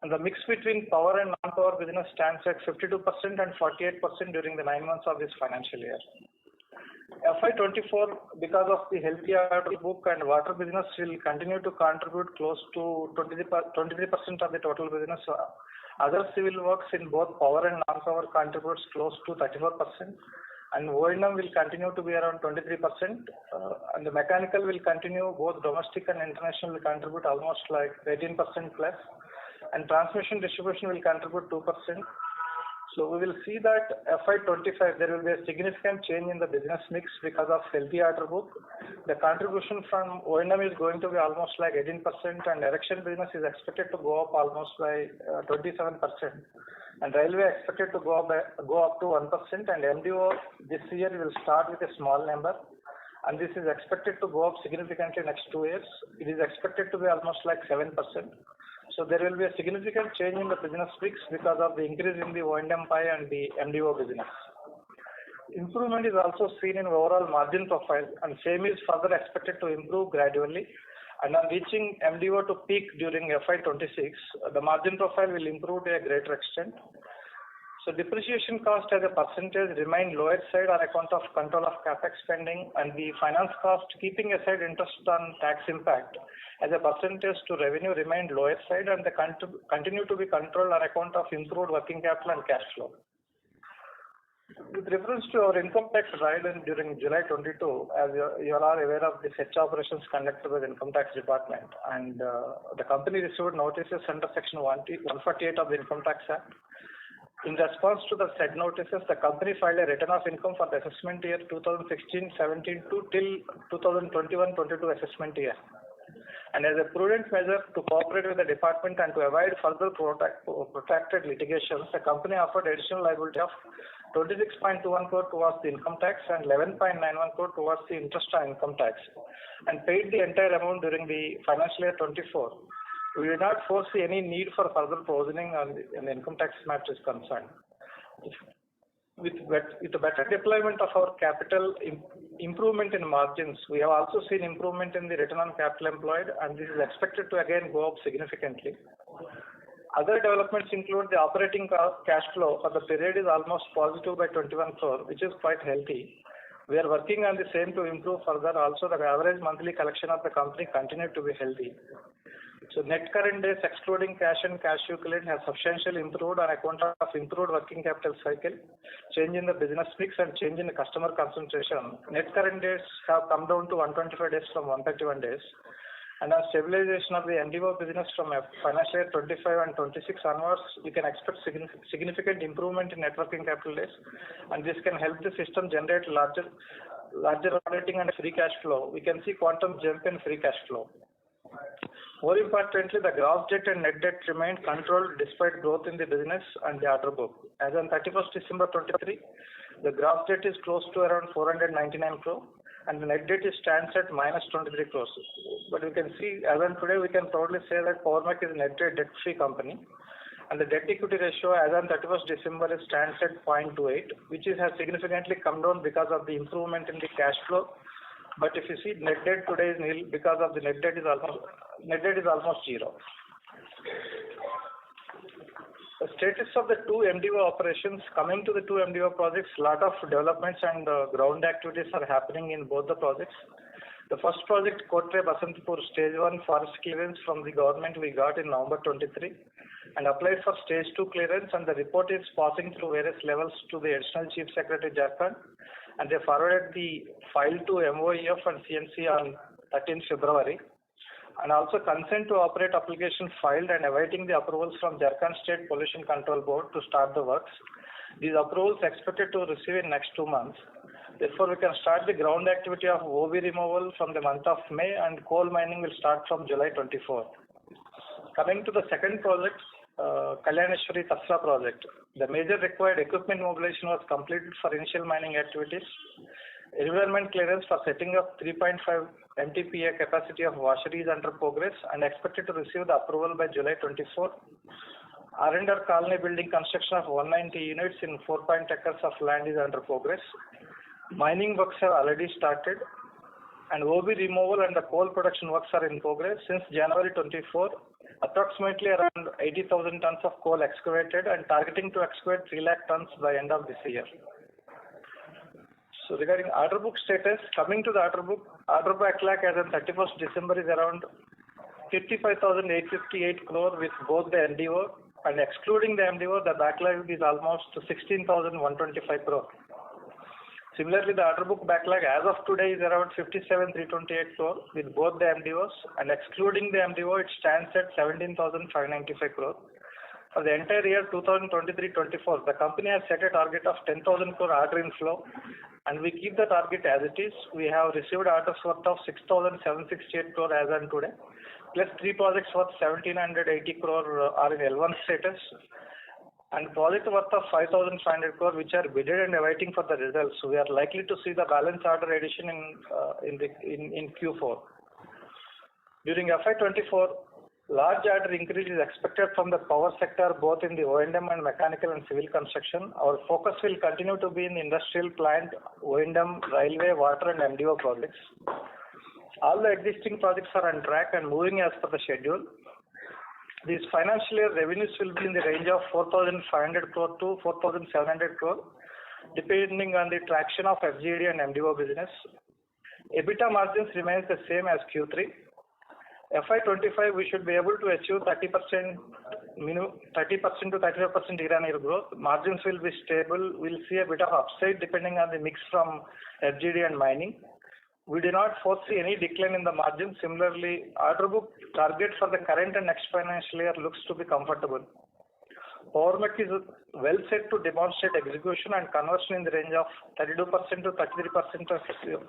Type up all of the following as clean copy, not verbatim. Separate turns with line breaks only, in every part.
And the mix between power and non-power business stands at 52% and 48% during the 9 months of this financial year. FY24, because of the healthy order book and water business, will continue to contribute close to 23% of the total business. Other civil works in both power and non-power contributes close to 34%, and O&M will continue to be around 23%, and the mechanical will continue, both domestic and international will contribute almost like 18% plus, and transmission distribution will contribute 2%. So we will see that FY25 there will be a significant change in the business mix because of healthy order book. The contribution from O&M is going to be almost like 18%, and erection business is expected to go up almost by 27%, and railway expected to go up to 1%, and MDO this year will start with a small number, and this is expected to go up significantly next 2 years. It is expected to be almost like 7%. So there will be a significant change in the business mix because of the increase in the O&M pie and the MDO business. Improvement is also seen in overall margin profile, and same is further expected to improve gradually. And on reaching MDO to peak during FY26, the margin profile will improve to a greater extent. So depreciation cost as a percentage remain lower side on account of control of capex spending, and the finance cost, keeping aside interest on tax impact, as a percentage to revenue remained lower side, and they continue to be controlled on account of improved working capital and cash flow. With reference to our income tax guidance during July 22, as you are aware of the such operations conducted by the Income Tax Department, and the company received notices under Section 148 of the Income Tax Act. In response to the said notices, the company filed a return of income for the assessment year 2016-17 to till 2021-22 assessment year. And as a prudent measure to cooperate with the department and to avoid further protracted litigations, the company offered additional liability of 26.21 crore towards the income tax and 11.91 crore towards the interest on income tax, and paid the entire amount during the financial year 24. We do not foresee any need for further provisioning on the income tax matter is concerned. With the better deployment of our capital, improvement in margins, we have also seen improvement in the return on capital employed, and this is expected to again go up significantly. Other developments include the operating cash flow for the period is almost positive by 21 crore, which is quite healthy. We are working on the same to improve further. Also, the average monthly collection of the company continued to be healthy. So net current days excluding cash and cash equivalent has substantially improved on account of improved working capital cycle, change in the business mix, and change in the customer concentration. Net current days have come down to 125 days from 131 days. And on stabilization of the MDO business from financial year 25 and 26 onwards, we can expect significant improvement in net working capital days, and this can help the system generate larger operating and free cash flow. We can see quantum jump in free cash flow. More importantly, the gross debt and net debt remained controlled despite growth in the business and the order book. As on 31st December 23, the gross debt is close to around 499 crore, and the net debt stands at minus 23 crores. But we can see, as on today, we can proudly say that Power Mech is a net debt-free company, and the debt-equity ratio as on 31st December stands at 0.28, which has significantly come down because of the improvement in the cash flow. But if you see, net debt today is nil because of the net debt is almost zero. The status of the two MDO operations. Coming to the two MDO projects, lot of developments and ground activities are happening in both the projects. The first project, Q3FY24 Stage 1 forest clearance from the government we got in November 23 and applied for Stage 2 clearance, and the report is passing through various levels to the Additional Chief Secretary Jharkhand, and they forwarded the file to MOEF and CNC on 13th February. And also consent to operate application filed and awaiting the approvals from Jharkhand State Pollution Control Board to start the works. These approvals expected to receive in next 2 months. Therefore, we can start the ground activity of OB removal from the month of May, and coal mining will start from July 24. Coming to the second project, Kalyaneshwari Tasra project. The major required equipment mobilization was completed for initial mining activities. Environment clearance for setting up 3.5 MTPA capacity of washery is under progress and expected to receive the approval by July 24. R&R colony building construction of 190 units in 4 acres of land is under progress. Mining works have already started. and OB removal and the coal production works are in progress. Since January 24, approximately around 80,000 tons of coal excavated and targeting to excavate 3 lakh tons by end of this year. So regarding order book status, coming to the order backlog as on 31st December is around 55,858 crore with both the MDO, and excluding the MDO, the backlog is almost 16,125 crore. Similarly, the order book backlog as of today is around 57,328 crore with both the MDOs, and excluding the MDO, it stands at 17,595 crore. For the entire year 2023-24, the company has set a target of 10,000 crore order inflow, and we keep the target as it is. We have received orders worth of 6,768 crore as on today, plus 3 projects worth 1,780 crore are in L1 status, and project worth of 5,500 crore which are bidded and awaiting for the results. So we are likely to see the balance order addition in Q4. During FY24, large order increase is expected from the power sector, both in the O&M and mechanical and civil construction. Our focus will continue to be in industrial plant, O&M, railway, water and MDO projects. All the existing projects are on track and moving as per the schedule. This financial year revenues will be in the range of 4,500 crore to 4,700 crore, depending on the traction of FGD and MDO business. EBITDA margins remains the same as Q3. FY25 we should be able to achieve 30% to 35% year-on-year growth. Margins will be stable. We'll see a bit of upside depending on the mix from FGD and mining. We do not foresee any decline in the margin. Similarly, order book target for the current and next financial year looks to be comfortable. Mech is well set to demonstrate execution and conversion in the range of 32% to 33%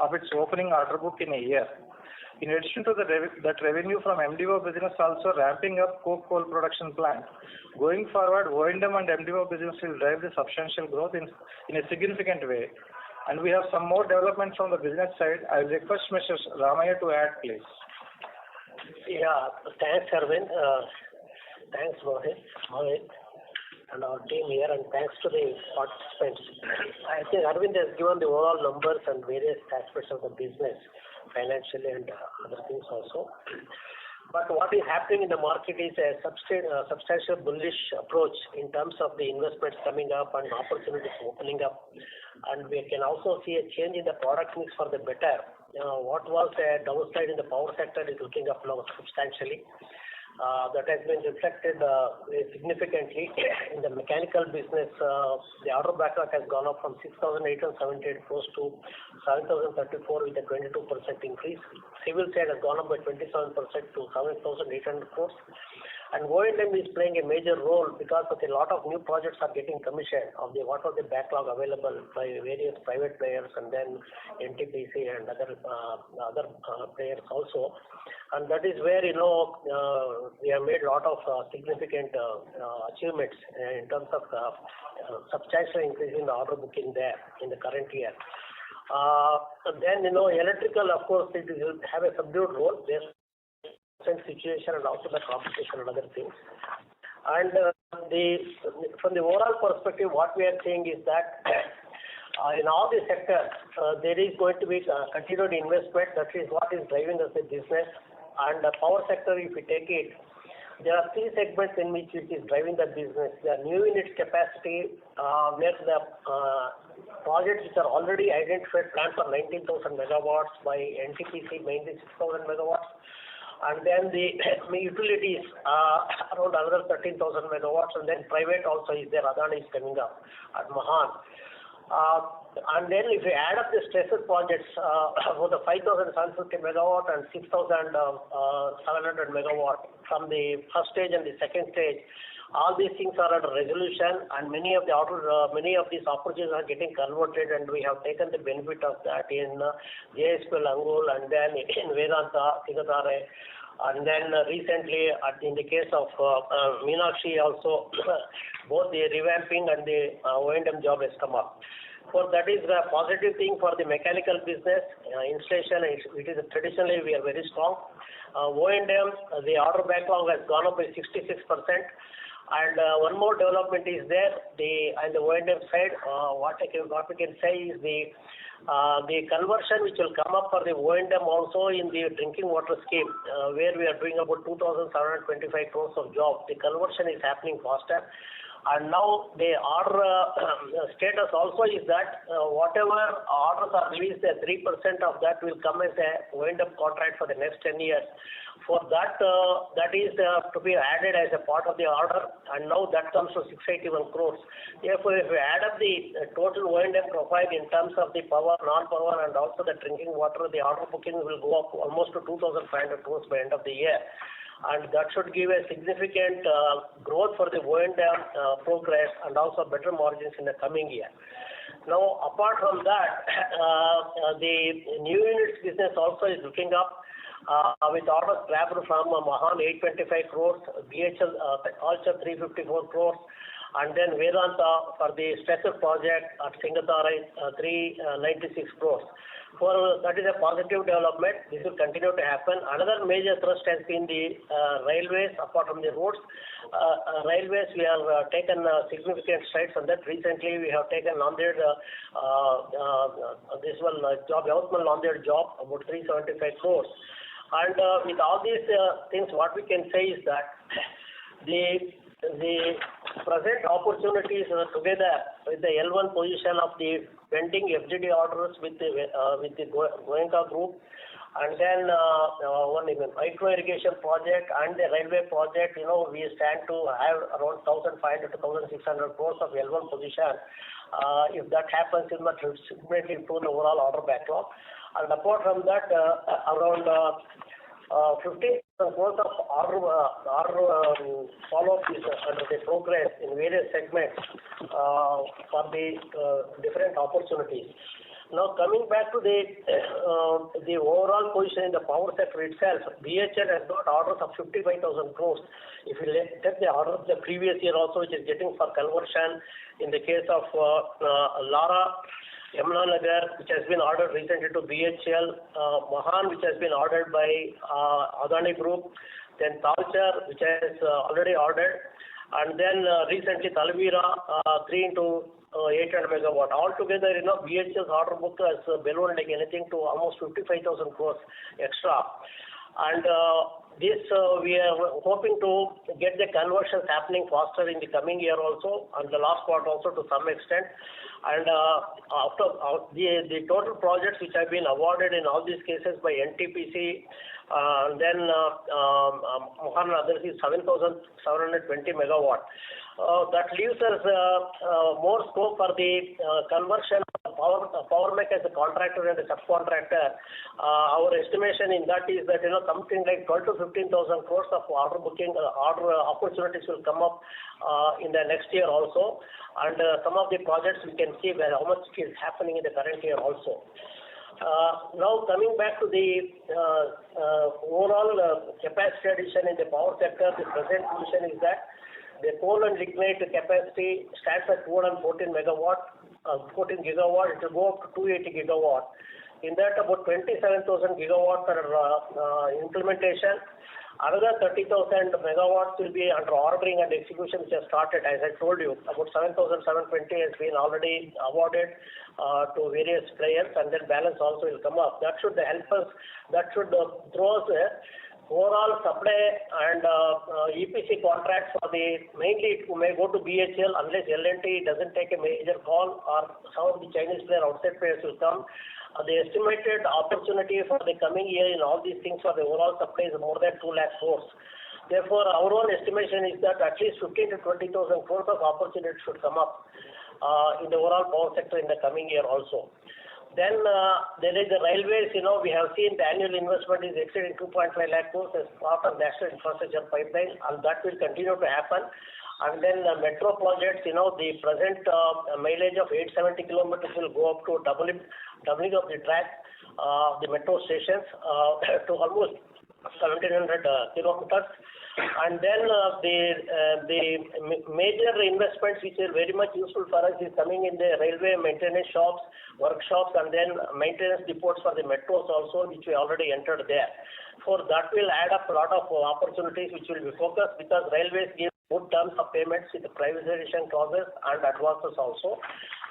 of its opening order book in a year. In addition to that revenue from MDO business also ramping up coke coal production plant. Going forward, O&M and MDO business will drive the substantial growth in a significant way. And we have some more development from the business side. I will request Mr. Ramaya to add, please.
Yeah, thanks, Arvind. Thanks, Mohit, and our team here, and thanks to the participants. I think Arvind has given the overall numbers and various aspects of the business, financially and other things also. But what is happening in the market is a substantial bullish approach in terms of the investments coming up and opportunities opening up. And we can also see a change in the product mix for the better. What was a downside in the power sector is looking up now substantially. That has been reflected significantly in the mechanical business. The order backlog has gone up from 6,878 crores to 7,034 with a 22% increase. Civil side has gone up by 27% to 7,800 crores. And O&M is playing a major role because of a lot of new projects are getting commissioned of the what was the backlog available by various private players and then NTPC and other players also. And that is where we have made a lot of significant achievements in terms of substantial increase in the order booking there in the current year. Then electrical, of course, it will have a subdued role. There's situation and also the competition and other things. And from the overall perspective, what we are saying is that in all the sectors, there is going to be continued investment. That is what is driving us the business. And the power sector, if we take it, there are 3 segments in which it is driving the business. The new unit capacity, where the projects which are already identified plans for 19,000 megawatts by NTPC, mainly 6,000 megawatts. And then the utilities around another 13,000 megawatts, and then private also is there. Adani is coming up at Mahan. And then if we add up the stressed projects for the 5,750 megawatt and 6,700 megawatt from the first stage and the second stage, all these things are under resolution, and many of these opportunities are getting converted, and we have taken the benefit of that in JSPL Angul, and then in Vedanta, Tigatare, and then recently in the case of Meenakshi also, both the revamping and the O&M job has come up. So that is the positive thing for the mechanical business. Installation, it is traditionally we are very strong. O&M, the order backlog has gone up by 66%. And one more development is there. On the O&M side, what we can say is the The conversion which will come up for the O&M also in the drinking water scheme, where we are doing about 2,725 crores of job. The conversion is happening faster. And now the order status also is that whatever orders are released, 3% of that will come as a O&M contract for the next 10 years. For that, that is to be added as a part of the order, and now that comes to 681 crores. Therefore, if we add up the total O&M profile in terms of the power, non-power, and also the drinking water, the order booking will go up almost to 2,500 crores by end of the year. And that should give a significant growth for the O&M progress and also better margins in the coming year. Now, apart from that, the new units business also is looking up with orders grabbed from Mahan 825 crores, BHL also 354 crores, and then Vedanta for the stressor project at Singatara 396 crores. That is a positive development. This will continue to happen. Another major thrust has been the railways, apart from the roads. Railways, we have taken significant strides on that. Recently, we have taken Nanded, this one job, Yavatmal Nanded job, about 375 crores. And with all these things, what we can say is that the present opportunities together with the L1 position of the pending FGD orders with the Goenka Group, and then one micro irrigation project and the railway project, we stand to have around 1,500 to 1,600 crores of L1 position. If that happens, it must significantly improve the overall order backlog. And apart from that, around 15 crores of order follow-up is under the progress in various segments for the different opportunities. Now, coming back to the overall position in the power sector itself, BHL has got orders of 55,000 crores. If you take the order of the previous year also, which is getting for conversion in the case of Lara, Yamunanagar, which has been ordered recently to BHL, Mahan, which has been ordered by Adani Group, then Talcher, which has already ordered, and then recently Talabira, 3 into 800 megawatt. Altogether, BHL's order book has ballooned like anything to almost 55,000 crores extra. And this we are hoping to get the conversions happening faster in the coming year also, and the last quarter also to some extent. And after the total projects which have been awarded in all these cases by NTPC, then Mahan others is 7,720 megawatt. That leaves us more scope for the conversion of Power Mech as a contractor and a subcontractor. Our estimation in that is that something like 12,000 to 15,000 crores of order booking, order opportunities will come up in the next year also. And some of the projects we can see where how much is happening in the current year also. Now coming back to the overall capacity addition in the power sector, the present position is that the coal and lignite capacity stands at 214 megawatt, 14 gigawatt. It will go up to 280 gigawatt. In that, about 27,000 gigawatts are implementation. Another 30,000 megawatts will be under ordering and execution, which has started. As I told you, about 7,720 has been already awarded to various players, and then balance also will come up. That should help us. That should throw us overall supply and EPC contracts for the mainly it may go to BHL unless L&T doesn't take a major call, or some of the Chinese player outside players will come. The estimated opportunity for the coming year in all these things for the overall supply is more than 2 lakh crores. Therefore, our own estimation is that at least 15,000 to 20,000 crores of opportunity should come up in the overall power sector in the coming year also. Then there is the railways. We have seen the annual investment is exceeding 2.5 lakh crores as part of national infrastructure pipeline, and that will continue to happen. And then the metro projects, the present mileage of 870 kilometers will go up to doubling of the track, the metro stations to almost 1,700 kilometers. And then the major investments which are very much useful for us is coming in the railway maintenance shops, workshops, and then maintenance depots for the metros also, which we already entered there. For that will add up a lot of opportunities which will be focused, because railways give good terms of payments with the privatization clauses and advances also,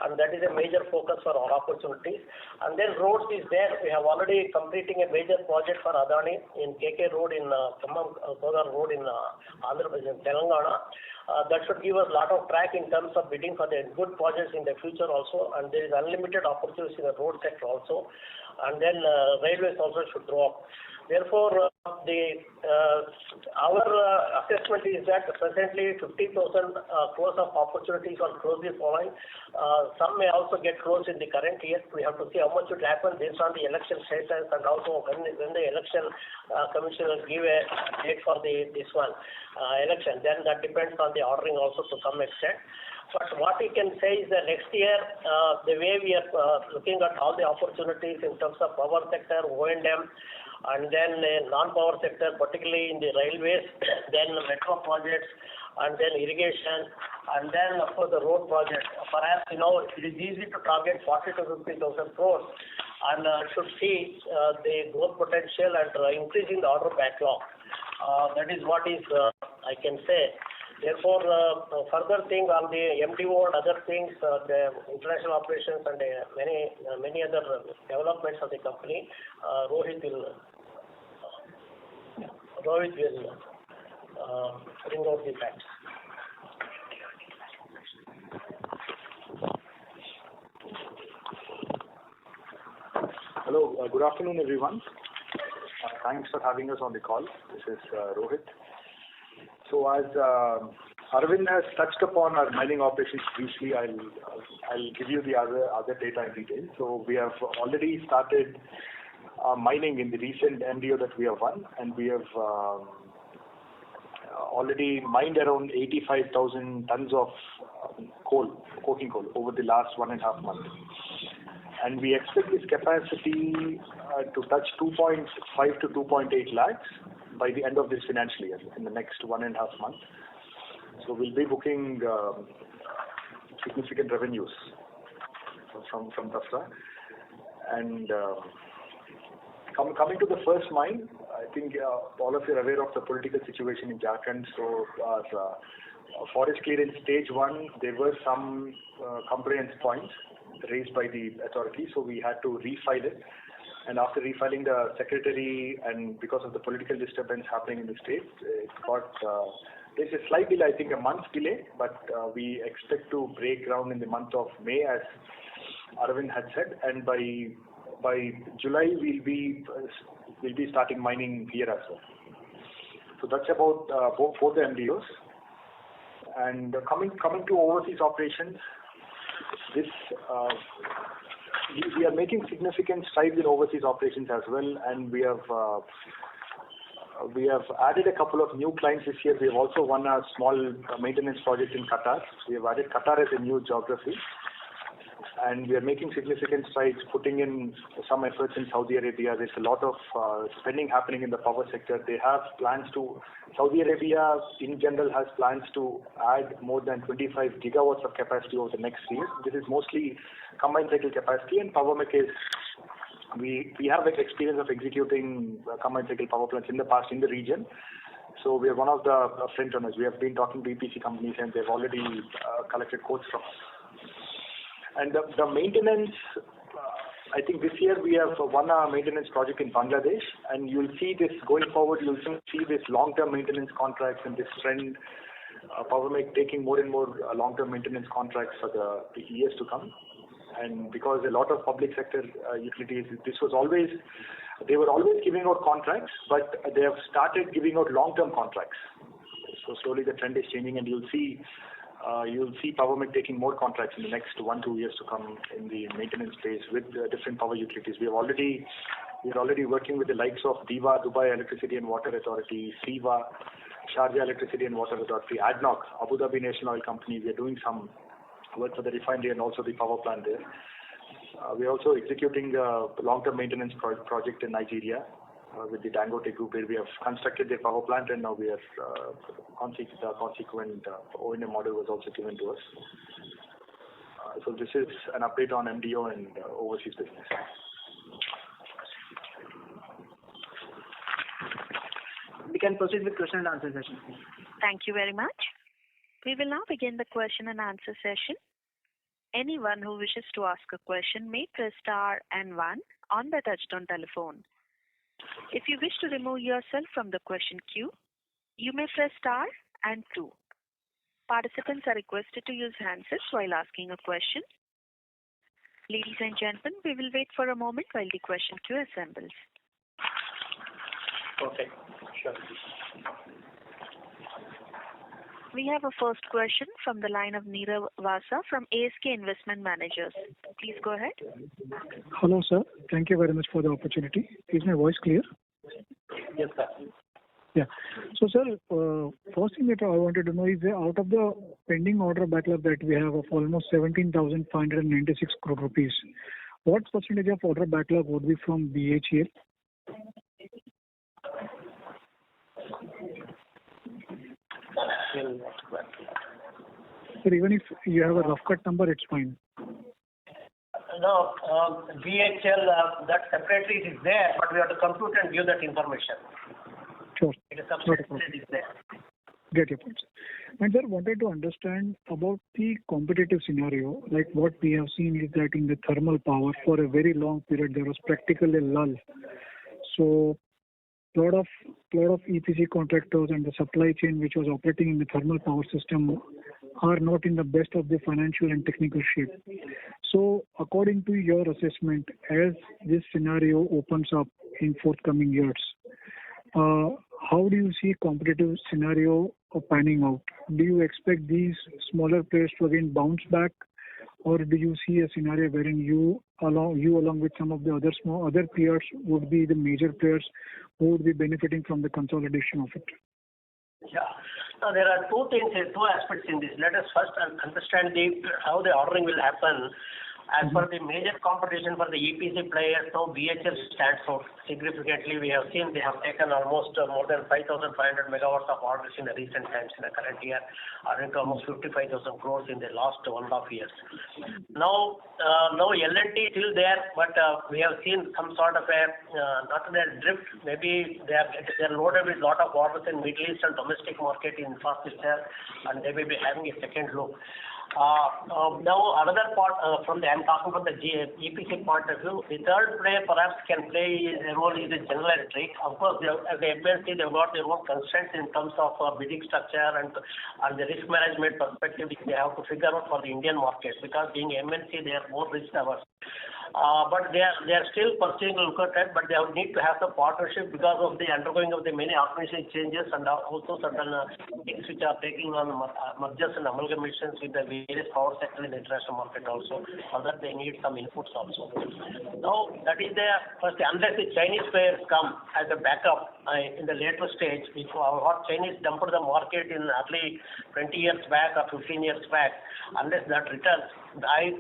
and that is a major focus for our opportunities. And then roads is there. We have already completing a major project for Adani in KK Road in Khammam Kodar Road in Andhra Pradesh, Telangana. That should give us a lot of track in terms of bidding for the good projects in the future also, and there is unlimited opportunities in the road sector also, and then railways also should grow up. Therefore, our assessment is that presently 50,000 crores of opportunities are closely following. Some may also get closed in the current year. We have to see how much would happen based on the election status, and also when the election commission will give a date for this one election. Then that depends on the ordering also to some extent. But what we can say is that next year, the way we are looking at all the opportunities in terms of power sector, O&M, and then non-power sector, particularly in the railways, then metro projects, and then irrigation, and then of course the road projects. Perhaps it is easy to target 40 to 50,000 crores, and should see the growth potential and increasing the order backlog. That is what is I can say. Therefore, further thing on the MDO and other things, the international operations and many other developments of the company, Rohit will bring out the facts.
Hello, good afternoon, everyone. Thanks for having us on the call. This is Rohit. So as Arvind has touched upon our mining operations briefly, I'll give you the other data in detail. So we have already started mining in the recent MDO that we have won, and we have already mined around 85,000 tons of coking coal over the last 1.5 months. And we expect this capacity to touch 2.5 to 2.8 lakhs by the end of this financial year, in the next 1.5 months. So we'll be booking significant revenues from Tasra. And coming to the first mine, I think all of you are aware of the political situation in Jharkhand. So forest clearance stage 1, there were some compliance points raised by the authority, so we had to refile it. And after refiling the secretary, and because of the political disturbance happening in the state, it got there's a slight delay, I think a month's delay, but we expect to break ground in the month of May, as Arvind had said, and by July we'll be starting mining here as well. So that's about both the MDOs. And coming to overseas operations, this we are making significant strides in overseas operations as well, and we have added a couple of new clients this year. We have also won a small maintenance project in Qatar. We have added Qatar as a new geography, and we are making significant strides, putting in some efforts in Saudi Arabia. There's a lot of spending happening in the power sector. They have plans to, Saudi Arabia in general has plans to add more than 25 gigawatts of capacity over the next year. This is mostly combined cycle capacity, and Power Mech is, we have experience of executing combined cycle power plants in the past in the region. So we are one of the front runners. We have been talking to EPC companies, and they've already collected quotes from us. And the maintenance, I think this year we have won a maintenance project in Bangladesh, and you'll see this going forward. You'll see this long-term maintenance contracts and this trend, Power Mech taking more and more long-term maintenance contracts for the years to come. And because a lot of public sector utilities, they were always giving out contracts, but they have started giving out long-term contracts. So slowly the trend is changing, and you'll see Power Mech taking more contracts in the next 1-2 years to come in the maintenance space with different power utilities. We're already working with the likes of DEWA, Dubai Electricity and Water Authority, SEWA, Sharjah Electricity and Water Authority, ADNOC, Abu Dhabi National Oil Company. We are doing some work for the refinery and also the power plant there. We are also executing a long-term maintenance project in Nigeria with the Dangote Group, where we have constructed their power plant, and now we have consequent O&M model was also given to us. So this is an update on MDO and overseas business.
We can proceed with question and answer session.
Thank you very much.
We will now begin the question and answer session. Anyone who wishes to ask a question may press star and one on the touchtone telephone. If you wish to remove yourself from the question queue, you may press star and two. Participants are requested to use handsets while asking a question. Ladies and gentlemen, we will wait for a moment while the question queue assembles.
Okay, sure.
We have a first question from the line of Nirav Vasa from ASK Investment Managers. Please go ahead.
Hello, sir. Thank you very much for the opportunity. Is my voice clear?
Yes, sir.
Yeah. So, sir, first thing that I wanted to know is out of the pending order backlog that we have of almost 17,596 crore rupees, what percentage of order backlog would be from BHEL? Sir, even if you have a rough cut number, it's fine.
No, BHL, that separately it is there, but we have to compute and give that information.
Sure.
It is separately it is there.
Get your point. And sir, wanted to understand about the competitive scenario. Like what we have seen is that in the thermal power for a very long period there was practically a lull. So lot of EPC contractors and the supply chain which was operating in the thermal power system are not in the best of the financial and technical shape. So according to your assessment, as this scenario opens up in forthcoming years, how do you see competitive scenario panning out? Do you expect these smaller players to again bounce back, or do you see a scenario wherein you along with some of the other peers would be the major players who would be benefiting from the consolidation of it?
Yeah. Now there are two aspects in this. Let us first understand how the ordering will happen. As for the major competition for the EPC players, now BHL stands out significantly. We have seen they have taken almost more than 5,500 megawatts of orders in the recent times in the current year, ordering to almost 55,000 crores in the last 1.5 years. Now L&T is still there, but we have seen some sort of not a drift. Maybe they are loaded with a lot of orders in Middle East and domestic market in infrastructure, and they may be having a second look. Now another part I'm talking about the EPC point of view. The third player perhaps can play a role in the general electric. Of course, as the MNC, they've got their own constraints in terms of bidding structure and the risk management perspective which they have to figure out for the Indian market, because being MNC, they are more risk averse. But they are still pursuing look at that, but they need to have the partnership because of the undergoing of the many organizational changes and also certain things which are taking on mergers and amalgamations with the various power sector in the international market also. For that they need some inputs also. Now that is the first, unless the Chinese players come as a backup in the later stage, if what Chinese dumped the market in early 20 years back or 15 years back, unless that returns,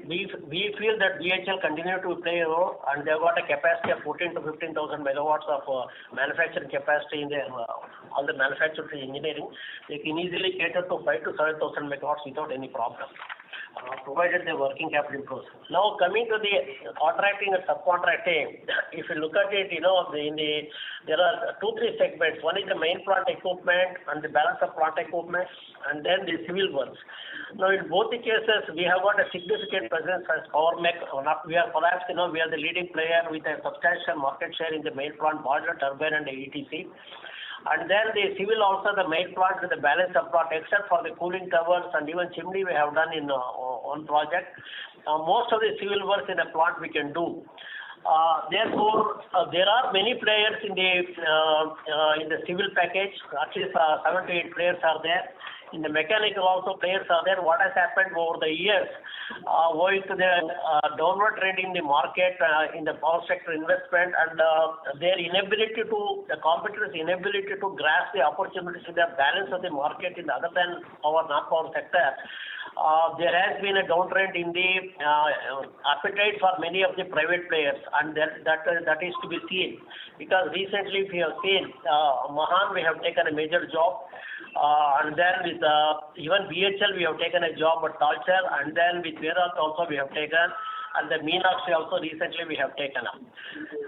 we feel that BHL continue to play a role, and they've got a capacity of 14 to 15,000 megawatts of manufacturing capacity in their all the manufacturing engineering. They can easily cater to 5 to 7,000 megawatts without any problem, provided the working capital improves. Now coming to the contracting and subcontracting, if you look at it, there are 2-3 segments. One is the main plant equipment and the balance of plant equipment, and then the civil works. Now in both the cases, we have got a significant presence as Power Mech. We are perhaps we are the leading player with a substantial market share in the main plant, boiler, turbine, and the ETC. And then the civil also, the main plant with the balance of plant, except for the cooling towers and even chimney we have done in one project. Most of the civil works in the plant we can do. Therefore, there are many players in the civil package. At least 7 to 8 players are there. In the mechanical also players are there. What has happened over the years, owing to the downward trend in the market, in the power sector investment, and the competitors' inability to grasp the opportunities in the balance of the market in the other than our non-power sector, there has been a downtrend in the appetite for many of the private players, and that is to be seen. Because recently, if you have seen, Mahan, we have taken a major job. And then with even BHL we have taken a job at Talcher, and then with Veerath also we have taken. and the Meenakshi also recently we have taken up.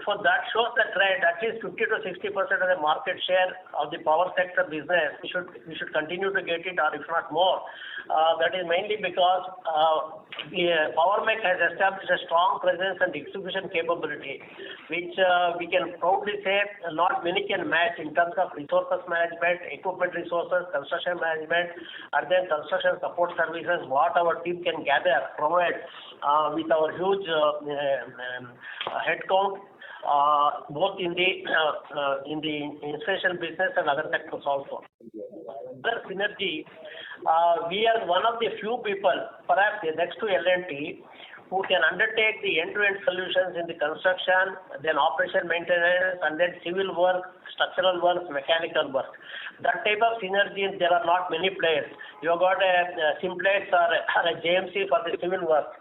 So that shows the trend. At least 50 to 60% of the market share of the power sector business, we should continue to get it, or if not more. That is mainly because the Power Mech has established a strong presence and execution capability, which we can proudly say not many can match in terms of resources management, equipment resources, construction management, and then construction support services, what our team can provide with our huge headcount, both in the installation business and other sectors also. Other synergy, we are one of the few people, perhaps next to L&T, who can undertake the end-to-end solutions in the construction, then operation maintenance, and then civil work, structural work, mechanical work. That type of synergy, there are not many players. You have got a Simplex or a JMC for the civil work,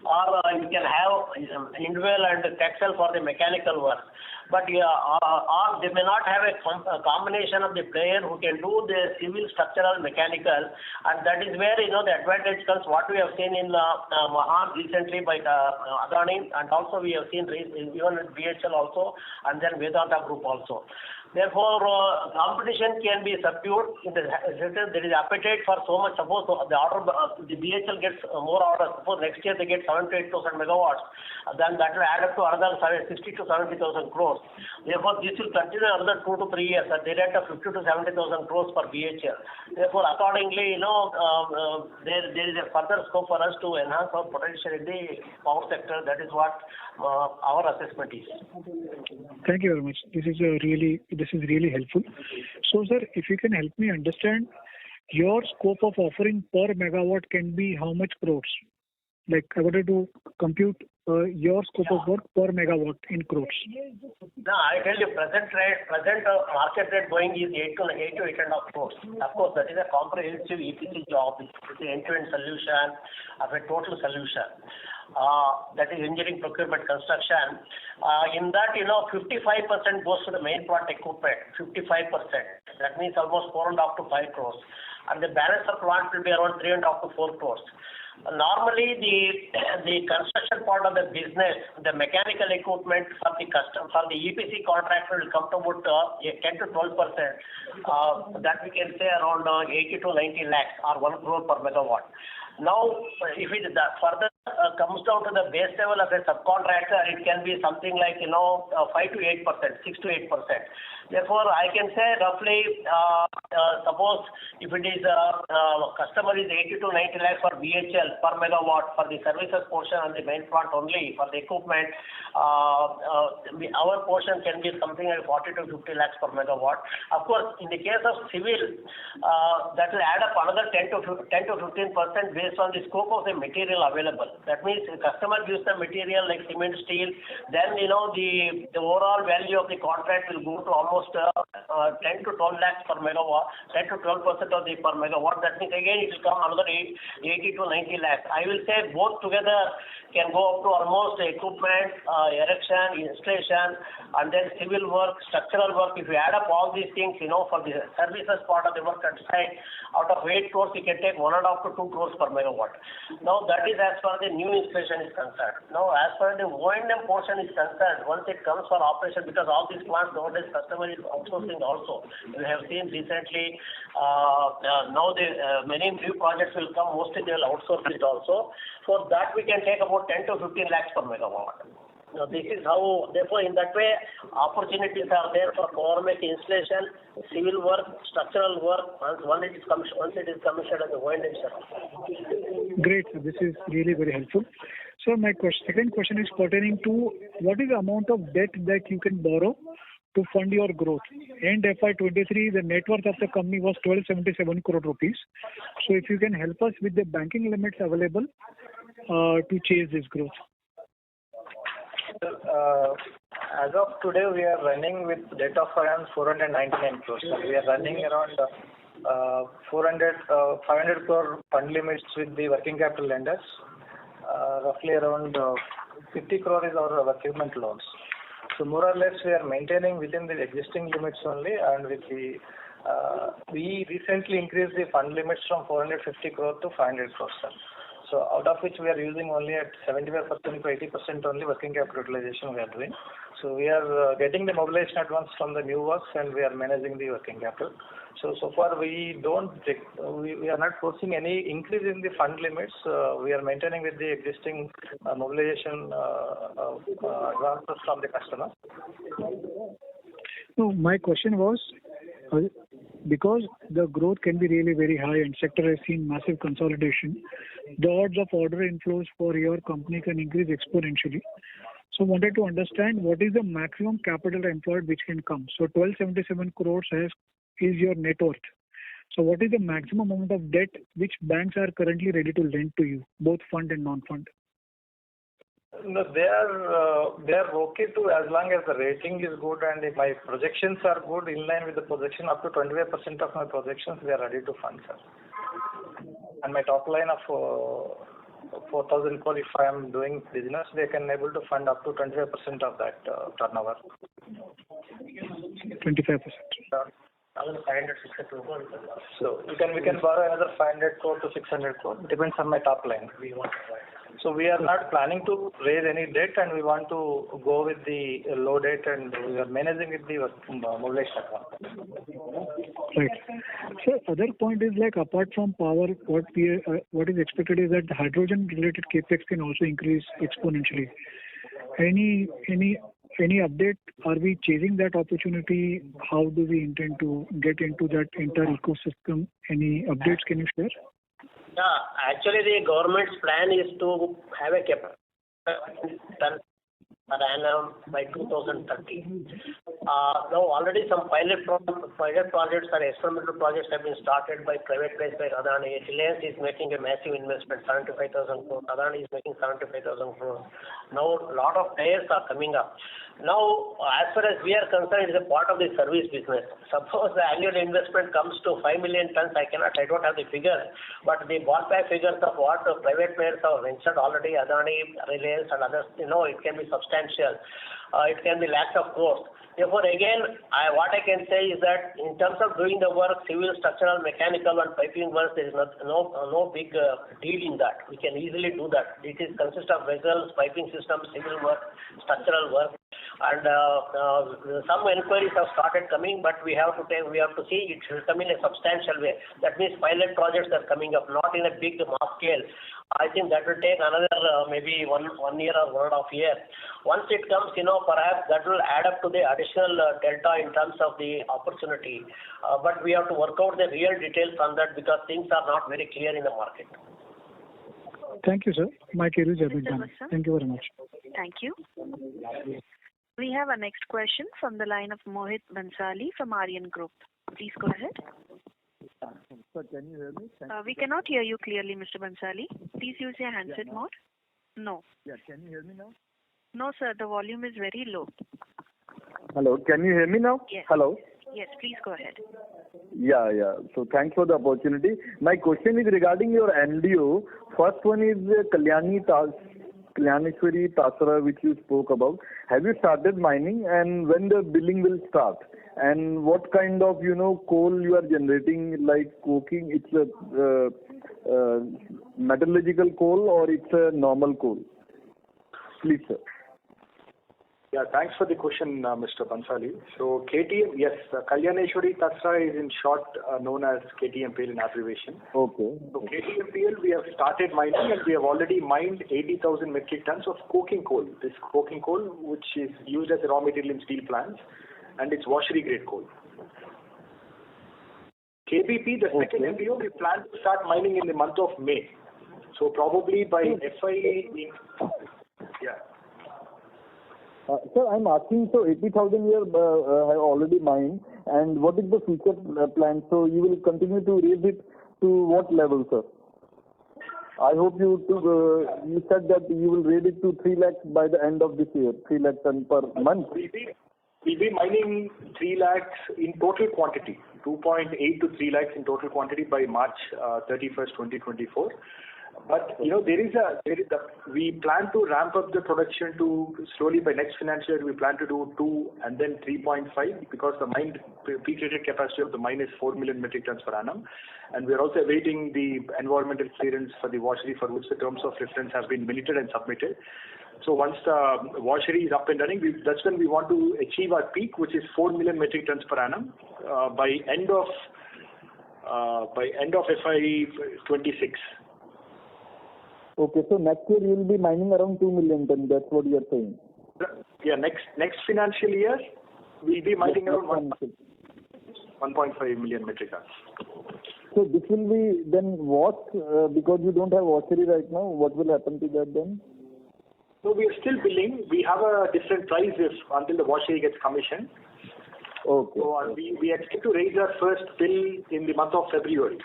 or you can have Indwell and Texel for the mechanical work. But or they may not have a combination of the player who can do the civil, structural, mechanical, and that is where the advantage comes. What we have seen in Mahan recently by Adani, and also we have seen even with BHL also, and then Vedanta Group also. Therefore, competition can be subdued. There is appetite for so much. Suppose the BHL gets more orders. Suppose next year they get 7,000 to 8,000 megawatts. Then that will add up to another 60 to 70,000 crores. Therefore, this will continue another 2 to 3 years at the rate of 50 to 70,000 crores for BHL. Therefore, accordingly, there is a further scope for us to enhance our potential in the power sector. That is what our assessment is.
Thank you very much. This is really helpful. So, sir, if you can help me understand, your scope of offering per megawatt can be how much crores? Like, I wanted to compute your scope of work per megawatt in crores.
No, I tell you, present market rate going is 8 to 8.5 crores. Of course, that is a comprehensive EPC job. It's an end-to-end solution of a total solution. That is engineering, procurement, construction. In that, 55% goes to the main plant equipment. 55%. That means almost 4.5 to 5 crores. And the balance of plant will be around 3.5 to 4 crores. Normally, the construction part of the business, the mechanical equipment for the EPC contractor will come to about 10 to 12%. That we can say around 80 to 90 lakhs or 1 crore per megawatt. Now, if it further comes down to the base level of a subcontractor, it can be something like 5 to 8%, 6 to 8%. Therefore, I can say roughly, suppose if it is customer is 80 to 90 lakhs for BHL per megawatt for the services portion and the main plant only for the equipment, our portion can be something like 40 to 50 lakhs per megawatt. Of course, in the case of civil, that will add up another 10 to 15% based on the scope of the material available. That means the customer gives the material like cement, steel, then the overall value of the contract will go to almost 10 to 12 lakhs per megawatt, 10 to 12% of the per megawatt. That means again it will come another 80 to 90 lakhs. I will say both together can go up to almost equipment, erection, installation, and then civil work, structural work. If you add up all these things, for the services part of the work at site, out of 8 crores, you can take 1.5 to 2 crores per megawatt. Now that is as far as the new installation is concerned. Now as far as the O&M portion is concerned, once it comes for operation, because all these plants nowadays customer is outsourcing also. We have seen recently, now many new projects will come, mostly they will outsource it also. For that we can take about 10 to 15 lakhs per megawatt. Now this is how, therefore in that way, opportunities are there for Power Mech installation, civil work, structural work, once it is commissioned as a O&M service.
Great, this is really very helpful. So my second question is pertaining to what is the amount of debt that you can borrow to fund your growth. End FY23, the net worth of the company was 1277 crore rupees. So if you can help us with the banking limits available to chase this growth.
As of today, we are running with debt of around 499 crores. We are running around 500 crore fund limits with the working capital lenders. Roughly around 50 crore is our equipment loans. So more or less, we are maintaining within the existing limits only, and with the we recently increased the fund limits from 450 crore to 500 crores. So out of which we are using only at 75% to 80% only working capital utilization we are doing. So we are getting the mobilization advance from the new works and we are managing the working capital. So far we are not forcing any increase in the fund limits. We are maintaining with the existing mobilization advances from the customer.
No, my question was, because the growth can be really very high and sector has seen massive consolidation, the odds of order inflows for your company can increase exponentially. So wanted to understand what is the maximum capital employed which can come. So 1277 crores is your net worth. So what is the maximum amount of debt which banks are currently ready to lend to you, both fund and non-fund?
No, they are okay to, as long as the rating is good and if my projections are good, in line with the projection, up to 25% of my projections, we are ready to fund, sir. And my top line of 4,000 crore, if I am doing business, they can able to fund up to 25% of that turnover.
25%.
500, 600 crore.
So we can borrow another 500 crore to 600 crore. Depends on my top line. So we are not planning to raise any debt and we want to go with the low debt and we are managing with the mobilization account.
Right. So other point is like apart from power, what is expected is that the hydrogen related capex can also increase exponentially. Any update? Are we chasing that opportunity? How do we intend to get into that entire ecosystem? Any updates can you share?
Yeah, actually the government's plan is to have a capacity per annum by 2030. Now already some pilot projects or experimental projects have been started by private players by Adani. Reliance is making a massive investment, 75,000 crores. Adani is making 75,000 crores. Now a lot of players are coming up. Now, as far as we are concerned, it is a part of the service business. Suppose the annual investment comes to 5 million tons, I don't have the figures, but the ballpark figures of what the private players have mentioned already, Adani, Reliance and others, it can be substantial. It can be lakhs of crores. Therefore, again, what I can say is that in terms of doing the work, civil, structural, mechanical and piping work, there is no big deal in that. We can easily do that. It consists of vessels, piping systems, civil work, structural work. And some inquiries have started coming, but we have to see it will come in a substantial way. That means pilot projects are coming up, not in a big mass scale. I think that will take another maybe one year or 1.5 years. Once it comes, perhaps that will add up to the additional delta in terms of the opportunity. But we have to work out the real details on that because things are not very clear in the market.
Thank you, sir. My queries have been done. Thank you very much.
Thank you. We have our next question from the line of Mohit Bansali from Aryan Group. Please go ahead.
Sir, can you hear me?
We cannot hear you clearly, Mr. Bansali. Please use your handset mode. No.
Yeah, can you hear me now?
No, sir. The volume is very low.
Hello, can you hear me now?
Yes.
Hello.
Yes, please go ahead.
Yeah. So thanks for the opportunity. My question is regarding your MDO. First one is Kalyaneshwari Tasra, which you spoke about. Have you started mining and when the billing will start? And what kind of coal you are generating, like coking? It's a metallurgical coal or it's a normal coal? Please, sir.
Yeah, thanks for the question, Mr. Bansali. So KTM, yes, Kalyaneshwari Tasra is in short known as KTMPL in abbreviation.
Okay.
So KTMPL, we have started mining and we have already mined 80,000 metric tons of coking coal. This coking coal, which is used as a raw material in steel plants, and it's washery grade coal. KBP, the second MDO, we plan to start mining in the month of May. So probably by
Sir, I'm asking, so 80,000 you have already mined, and what is the future plan? So you will continue to raise it to what level, sir? I hope you said that you will raise it to 3 lakhs by the end of this year, 3 lakh ton per month.
We'll be mining 3 lakhs in total quantity. 2.8 to 3 lakhs in total quantity by March 31st, 2024. But we plan to ramp up the production to slowly by next financial year. We plan to do 2 and then 3.5 because the mine pre-treated capacity of the mine is 4 million metric tons per annum, and we are also awaiting the environmental clearance for the washery for which the terms of reference have been minuted and submitted. So once the washery is up and running, that's when we want to achieve our peak, which is 4 million metric tons per annum by end of FY26.
Okay, so next year you will be mining around 2 million tons. That's what you are saying.
Yeah, next financial year we'll be mining around 1.5 million metric tons.
So this will be then what? Because you don't have washery right now, what will happen to that then?
So we are still billing. We have a different price until the washery gets commissioned.
Okay.
So we expect to raise our first bill in the month of February.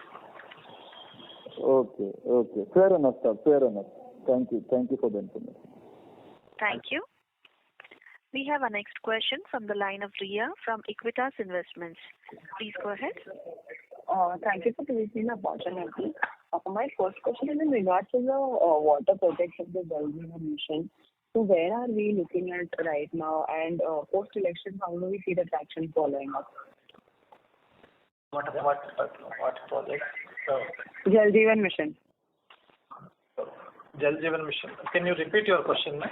Okay. Fair enough, sir. Fair enough. Thank you for the information.
Thank you. We have our next question from the line of Riya from Equitas Investments. Please go ahead.
Thank you for giving me the opportunity. My first question is in regards to the water projects of the Jal Jeevan Mission. So where are we looking at right now, and post-election, how do we see the traction following up?
What project?
Jal Jeevan Mission.
Jal Jeevan Mission. Can you repeat your question, ma'am?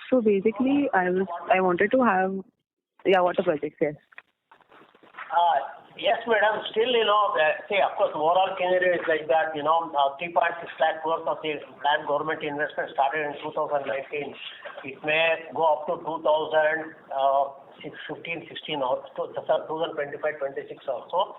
So basically, I wanted to have water projects. Yes.
Yes, madam. Still, see, of course, overall scenario is like that. 3.6 lakh crores of the land government investment started in 2019. It may go up to 2015-16 or 2025-26 also.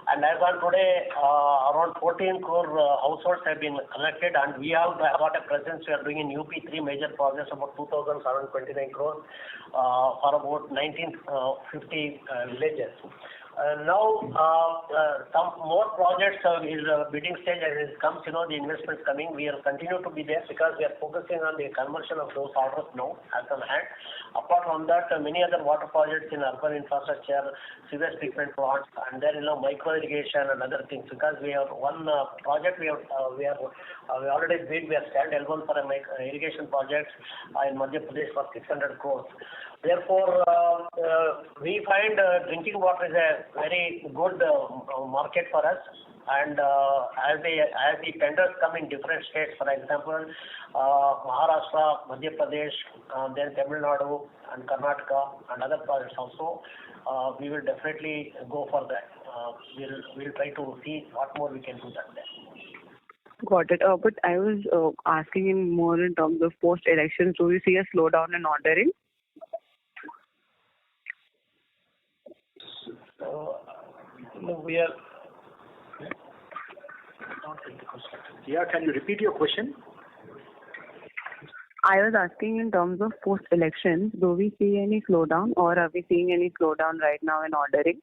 And as on today, around 14 crore households have been connected, and we have got a presence. We are doing in UP 3 major projects about 2,729 crores for about 1950 villages. Now, some more projects is bidding stage as it comes. The investments coming. We will continue to be there because we are focusing on the conversion of those orders now as on hand. Apart from that, many other water projects in urban infrastructure, sewage treatment plants, and then micro irrigation and other things. Because we have one project we already bid. We have stand L1 for a irrigation project in Madhya Pradesh for 600 crores. Therefore, we find drinking water is a very good market for us. And as the tenders come in different states, for example, Maharashtra, Madhya Pradesh, then Tamil Nadu and Karnataka and other projects also, we will definitely go for that. We'll try to see what more we can do that there.
Got it. But I was asking in more in terms of post-election. Do you see a slowdown in ordering?
We are.
Yeah, can you repeat your question?
I was asking in terms of post-elections, do we see any slowdown, or are we seeing any slowdown right now in ordering?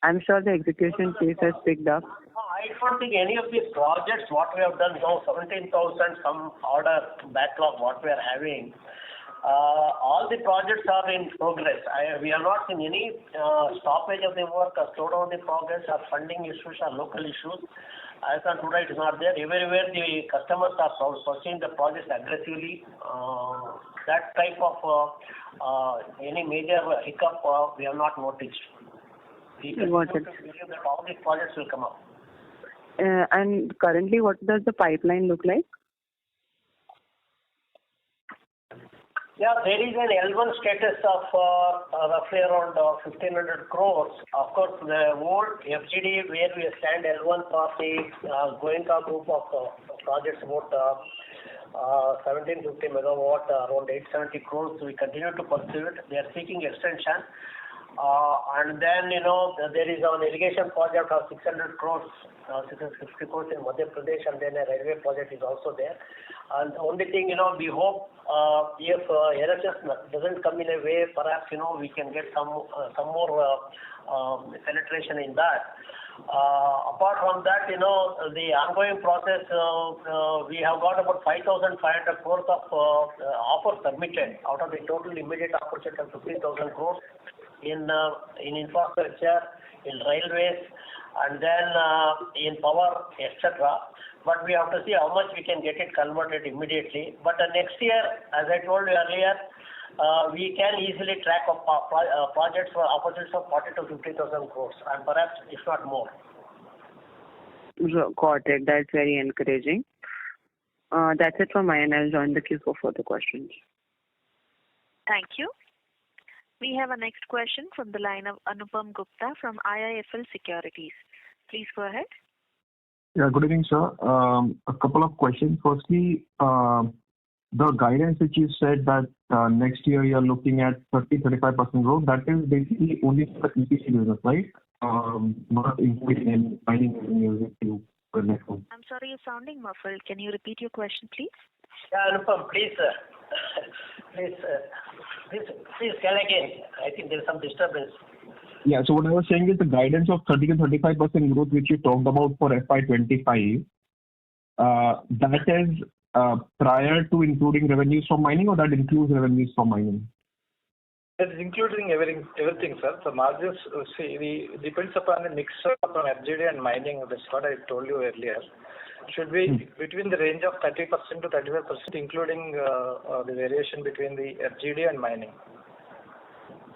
I'm sure the execution pace has picked up.
I don't think any of these projects, what we have done now, 17,000 some order backlog, what we are having, all the projects are in progress. We have not seen any stoppage of the work or slowdown in the progress or funding issues or local issues. As on today, it is not there. Everywhere the customers are pursuing the projects aggressively. That type of any major hiccup we have not noticed. We continue to believe that all these projects will come up.
And currently, what does the pipeline look like?
Yeah, there is an L1 status of roughly around 1,500 crores. Of course, the old FGD where we stand L1 for the Goenka group of projects about 1750 megawatt, around 870 crores. We continue to pursue it. They are seeking extension. And then, there is an irrigation project of 600 crores, 650 crores in Madhya Pradesh, and then a railway project is also there. And the only thing, we hope if LHS doesn't come in a way, perhaps, we can get some more penetration in that. Apart from that, the ongoing process, we have got about 5,500 crores of offers submitted out of the total immediate opportunity of 15,000 crores. in infrastructure, in railways, and then in power, etc. But we have to see how much we can get it converted immediately. But next year, as I told you earlier, we can easily track of projects for opportunities of 40 to 50,000 crores, and perhaps if not more.
Got it. That's very encouraging. That's it from my end. I'll join the queue for further questions.
Thank you. We have a next question from the line of Anupam Gupta from IIFL Securities. Please go ahead.
Yeah, good evening, sir. A couple of questions. Firstly, the guidance which you said that next year you are looking at 30-35% growth, that is basically only for the EPC business, right? Not including any mining revenues to the next one.
I'm sorry, you're sounding muffled. Can you repeat your question, please?
Yeah, Anupam, please tell again. I think there's some disturbance.
Yeah, so what I was saying is the guidance of 30-35% growth which you talked about for FY25, that is prior to including revenues from mining, or that includes revenues from mining?
It's including everything, sir. The margins, depends upon the mix from FGD and mining. That's what I told you earlier. Should be between the range of 30% to 35%, including the variation between the FGD and mining.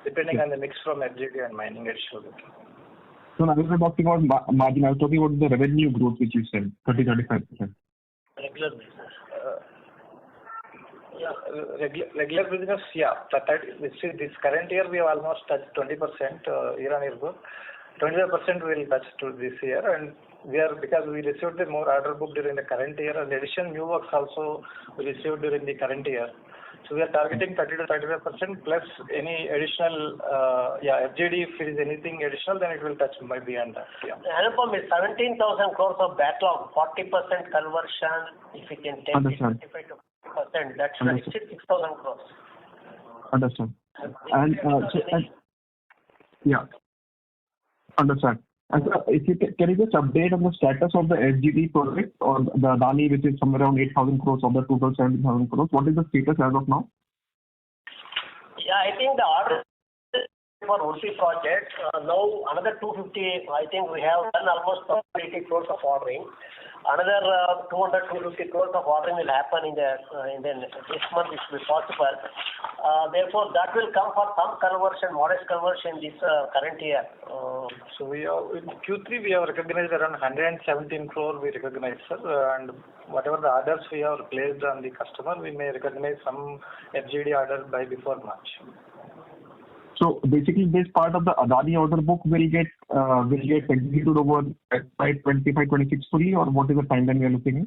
Depending on the mix from FGD and mining, it should be.
So I was not talking about margin, I was talking about the revenue growth which you said, 30-35%.
Regular business.
Regular business, yeah. This current year we have almost touched 20% year-on-year growth. 25% we will touch to this year, and because we received the more order book during the current year, and addition new works also we received during the current year. So we are targeting 30-35% plus any additional, FGD. If it is anything additional, then it will touch by beyond that. Yeah.
Anupam, is 17,000 crores of backlog, 40% conversion. If we can take it 25 to 50%, that's 6,000 crores.
Understand. And understand. And if you can you just update on the status of the FGD project or the Adani, which is somewhere around 8,000 crores of the total 17,000 crores? What is the status as of now?
Yeah, I think the order for OC project, now another 250, I think we have done almost 80 crores of ordering. Another 200-250 crores of ordering will happen in this month, which will be possible. Therefore, that will come for some conversion, modest conversion this current year.
So we have, in Q3 we have recognized around 117 crore we recognize, sir, and whatever the orders we have placed on the customer, we may recognize some FGD order by before March.
So basically, this part of the Adani order book will get executed over by 25-26 fully, or what is the timeline we are looking at?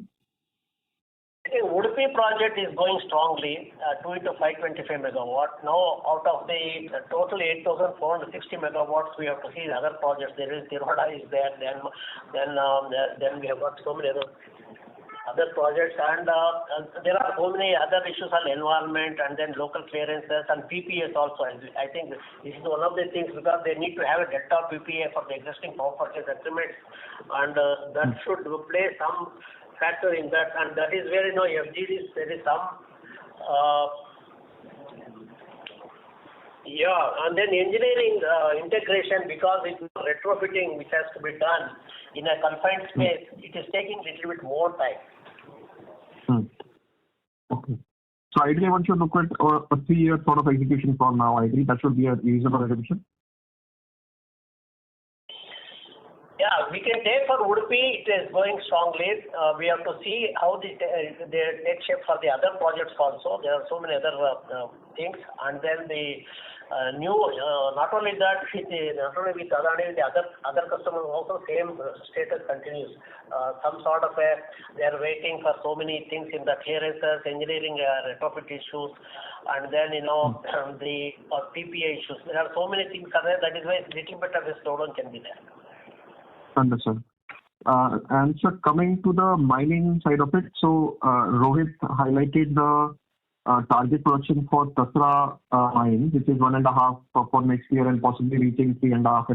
I think Udupi project is going strongly, 2 into 525 megawatt. Now, out of the total 8,460 megawatts, we have to see the other projects. There is Tiroda is there, then we have got so many other projects, and there are so many other issues on environment and then local clearances and PPAs also. And I think this is one of the things, because they need to have a delta PPA for the existing power purchase agreements, and that should play some factor in that. And that is where FGDs, there is some and then engineering integration, because it's retrofitting which has to be done in a confined space, it is taking a little bit more time.
Okay. So ideally, one should look at a 3-year sort of execution from now. I agree that should be a reasonable execution.
Yeah, we can take for Udupi, it is going strongly. We have to see how they take shape for the other projects also. There are so many other things. And then the new, not only that, not only with Adani, the other customers also same status continues. Some sort of they are waiting for so many things in the clearances, engineering retrofit issues, and then the PPA issues. There are so many things there. That is why a little bit of a slowdown can be there.
Understood. And sir, coming to the mining side of it, so Rohit highlighted the target production for Tasra mine, which is 1.5 for next year and possibly reaching 3.5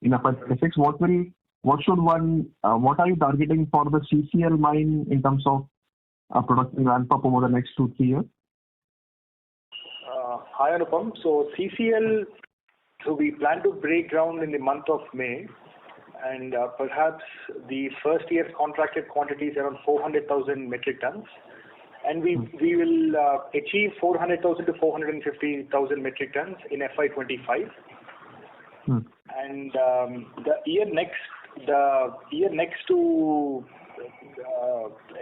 in FY26. What are you targeting for the CCL mine in terms of production ramp up over the next 2-3 years?
Hi Anupam. So CCL So we plan to break ground in the month of May, and perhaps the first year's contracted quantity is around 400,000 metric tons, and we will achieve 400,000 to 450,000 metric tons in FY25. And the year next to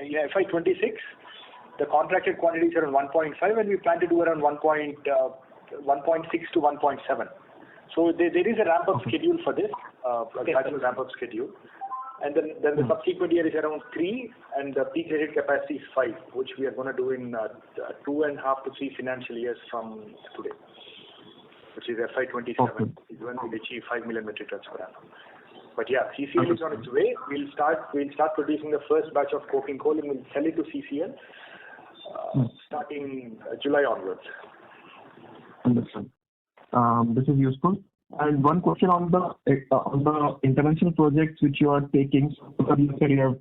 FY26, the contracted quantity is around 1.5, and we plan to do around 1.6 to 1.7. So there is a ramp-up schedule for this, a gradual ramp-up schedule. And then the subsequent year is around 3, and the peak rated capacity is 5, which we are going to do in 2.5 to 3 financial years from today, which is FY27, is when we achieve 5 million metric tons per annum. But yeah, CCL is on its way. We'll start producing the first batch of coking coal, and we'll sell it to CCL starting July onwards.
Understood. This is useful. And one question on the international projects which you are taking, so you said you have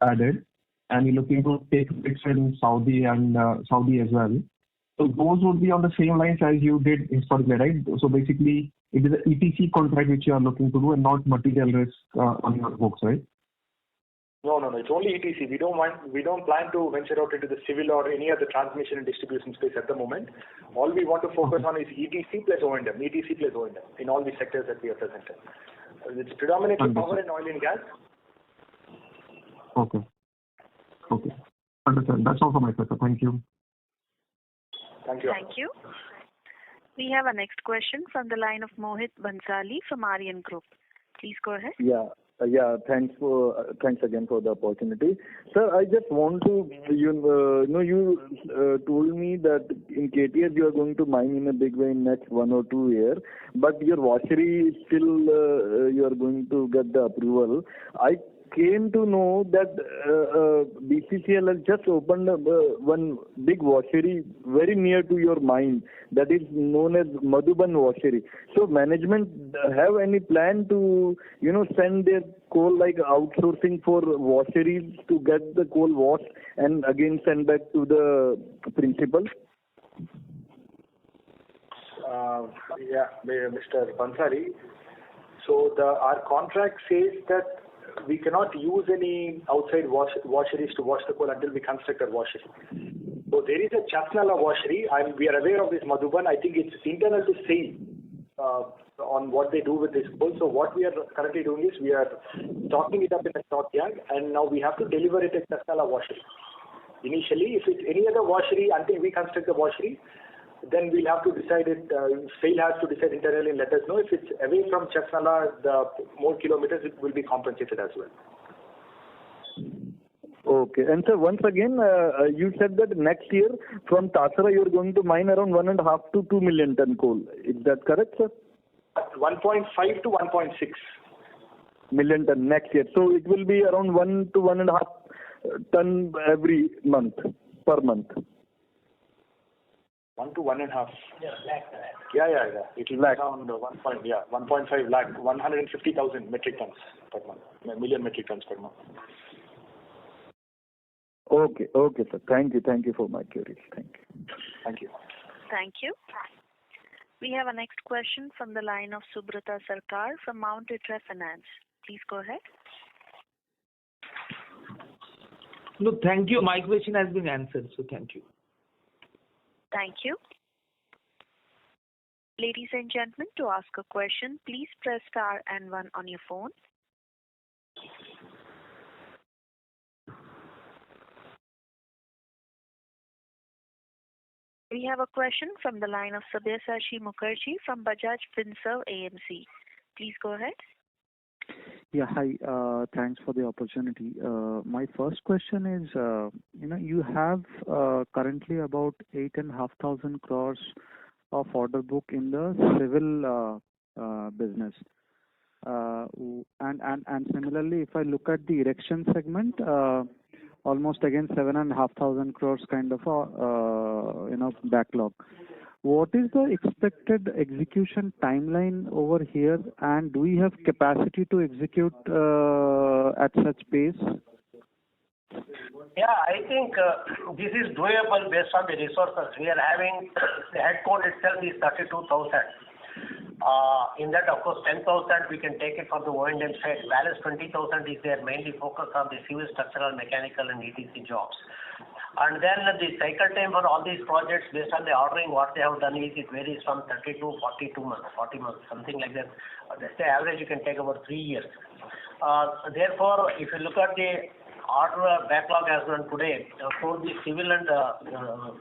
added, and you're looking to take risks in Saudi and Saudi as well. So those would be on the same lines as you did historically, right? So basically, it is an EPC contract which you are looking to do, and not material risk on your books, right?
No. It's only ETC. We don't plan to venture out into the civil or any other transmission and distribution space at the moment. All we want to focus on is ETC plus O&M in all the sectors that we are present in. It's predominantly power and oil and gas.
Okay. Understand. That's all from my side, sir. Thank you.
Thank you.
Thank you. We have a next question from the line of Mohit Bhansali from Aryan Group. Please go ahead.
Thanks again for the opportunity. Sir, I just want to, you told me that in KTS you are going to mine in a big way in next 1 or 2 years, but your washery still you are going to get the approval. I came to know that BCCL has just opened one big washery very near to your mine, that is known as Madhuban washery. So management have any plan to send their coal, like outsourcing for washeries to get the coal washed and again send back to the principal?
Mr. Bhansali. So our contract says that we cannot use any outside washeries to wash the coal until we construct a washery. So there is a Chasnala washery, and we are aware of this Madhuban. I think it's internal to SAIL on what they do with this coal. So what we are currently doing is we are stocking it up in a stockyard, and now we have to deliver it at Chasnala washery. Initially, if it's any other washery until we construct the washery, then we'll have to decide it. SAIL has to decide internally and let us know. If it's away from Chasnala, the more kilometers, it will be compensated as well.
Okay. And sir, once again, you said that next year from Tasra you are going to mine around 1.5 to 2 million ton coal. Is that correct, sir?
1.5 to 1.6
million ton next year. So it will be around 1 to 1.5 ton every month, per month.
1 to 1.5.
Lakh.
Yeah. It will be around 1.5 lakh, 150,000 metric tons per month, million metric tons per month.
Okay, sir. Thank you for my queries.
Thank you.
Thank you. We have a next question from the line of Subrata Sarkar from Mount Q3 Finance. Please go ahead.
No, thank you. My question has been answered, so thank you.
Thank you. Ladies and gentlemen, to ask a question, please press star and 1 on your phone. We have a question from the line of Sabyasachi Mukherjee from Bajaj Finserv AMC. Please go ahead.
Yeah, hi. Thanks for the opportunity. My first question is, you have currently about 8,500 crores of order book in the civil business. And similarly, if I look at the erection segment, almost again 7,500 crores kind of backlog. What is the expected execution timeline over here, and do we have capacity to execute at such pace?
Yeah, I think this is doable based on the resources. We are having the head count itself is 32,000. In that, of course, 10,000 we can take it for the O&M side. Balance 20,000 is there mainly focused on the civil, structural, mechanical, and ETC jobs. And then the cycle time for all these projects based on the ordering, what they have done is it varies from 30 to 42 months, 40 months, something like that. Let's say average you can take about 3 years. Therefore, if you look at the order backlog as on today, for the civil and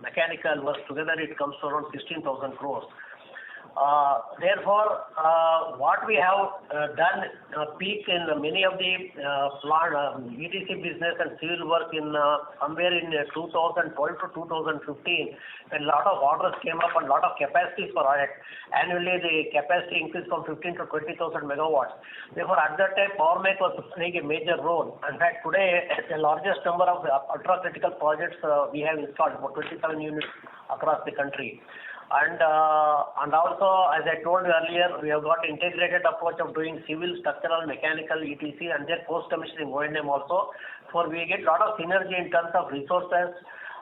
mechanical works together, it comes to around 16,000 crores. Therefore, what we have done peak in many of the plant ETC business and civil work in somewhere in 2012 to 2015, when a lot of orders came up and a lot of capacities were added. Annually, the capacity increased from 15 to 20,000 megawatts. Therefore, at that time, Power Mech was playing a major role. In fact, today, the largest number of ultra-critical projects we have installed, about 27 units across the country. And also, as I told you earlier, we have got integrated approach of doing civil, structural, mechanical, ETC, and then post-commissioning O&M also. For we get a lot of synergy in terms of resources,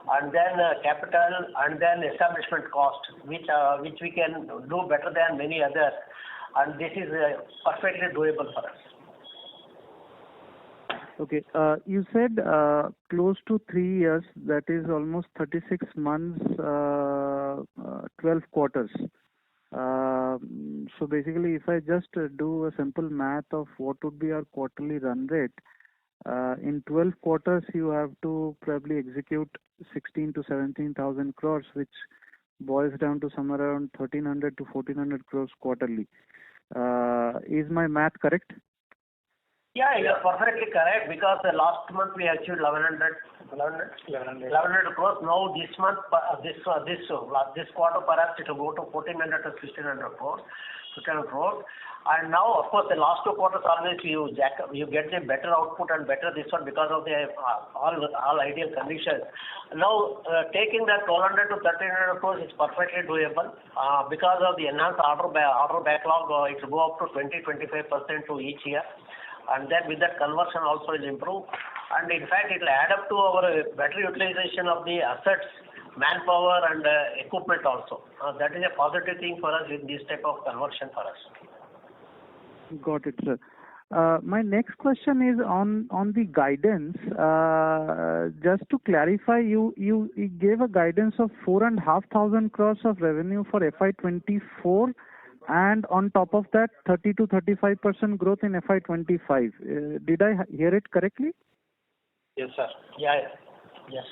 and then capital, and then establishment cost, which we can do better than many others. And this is perfectly doable for us.
Okay. You said close to 3 years, that is almost 36 months, 12 quarters. So basically, if I just do a simple math of what would be our quarterly run rate, in 12 quarters, you have to probably execute 16 to 17,000 crores, which boils down to somewhere around 1,300 to 1,400 crores quarterly. Is my math correct?
Yeah, you're perfectly correct, because last month we achieved 1,100 crores. Now this month, this quarter perhaps it will go to 1,400 to 1,600 crores. And now, of course, the last 2 quarters always you get the better output and better this one because of the all ideal conditions. Now, taking that 1,200 to 1,300 crores is perfectly doable because of the enhanced order backlog. It will go up to 20-25% to each year. And then with that conversion also will improve. And in fact, it will add up to our better utilization of the assets, manpower and equipment also. That is a positive thing for us with this type of conversion for us.
Got it, sir. My next question is on the guidance. Just to clarify, you gave a guidance of 4,500 crores of revenue for FY24. And on top of that, 30 to 35% growth in FY25. Did I hear it correctly?
Yes, sir. Yeah. Yes.